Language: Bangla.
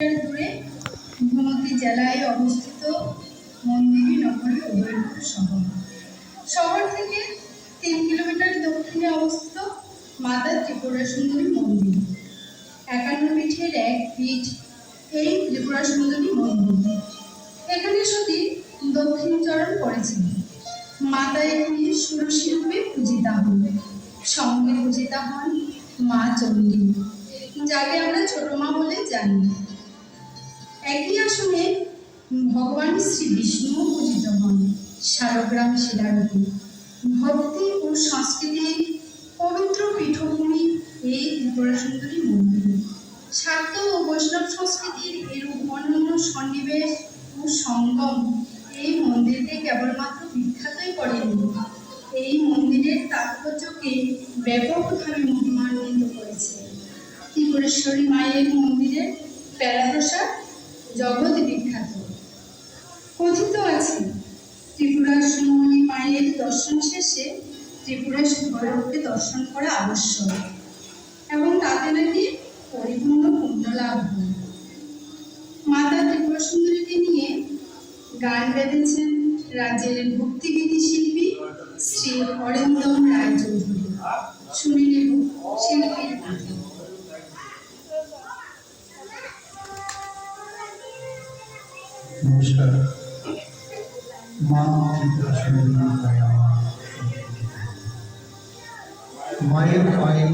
দূরে গোমতী জেলায় অবস্থিত মন্দিরী নগরী উদয়পুর শহর। শহর থেকে 3 কিলোমিটার দক্ষিণে অবস্থিত মাতা ত্রিপুরা সুন্দরী মন্দির। 51 পীঠের এক পীঠ এই ত্রিপুরা সুন্দরী মন্দির। এখানে সতী দক্ষিণচরণ করেছিলেন। মাতা এখানে ষোড়শী রূপে পূজিতা হন। সঙ্গে পূজিতা হন মা চণ্ডী, যাকে আমরা ছোট মা বলে জানি। একই আসনে ভগবান শ্রী বিষ্ণু পূজিত হন শালগ্রাম শিলারূপে। ভক্তি ও সংস্কৃতির পবিত্র পীঠভূমি এই ত্রিপুরা সুন্দরী মন্দির। শাক্ত ও বৈষ্ণব সংস্কৃতির এরূপ অনন্য সন্নিবেশ ও সঙ্গম এই মন্দিরকে কেবলমাত্র বিখ্যাতই করেনি, এই মন্দিরের তাৎপর্যকে ব্যাপকভাবে মহিমান্বিত করেছে। ত্রিপুরেশ্বরী মায়ের মন্দিরের প্যারাপ্রসাদ জগৎ বিখ্যাত। কথিত আছে, ত্রিপুরার সুন্দরী মায়ের দর্শন শেষে ত্রিপুরা শিবকে দর্শন করা আবশ্যক এবং তাতে নাকি পরিপূর্ণ পুণ্য লাভ হয়। মাতা ত্রিপুরা সুন্দরীকে নিয়ে গান বেঁধেছেন রাজ্যের ভক্তিগীতি শিল্পী শ্রী অরিন্দম রায়চৌধুরী। শুনে নেব শিল্পীর কথা। নমস্কার। মা মায়ের পায়ে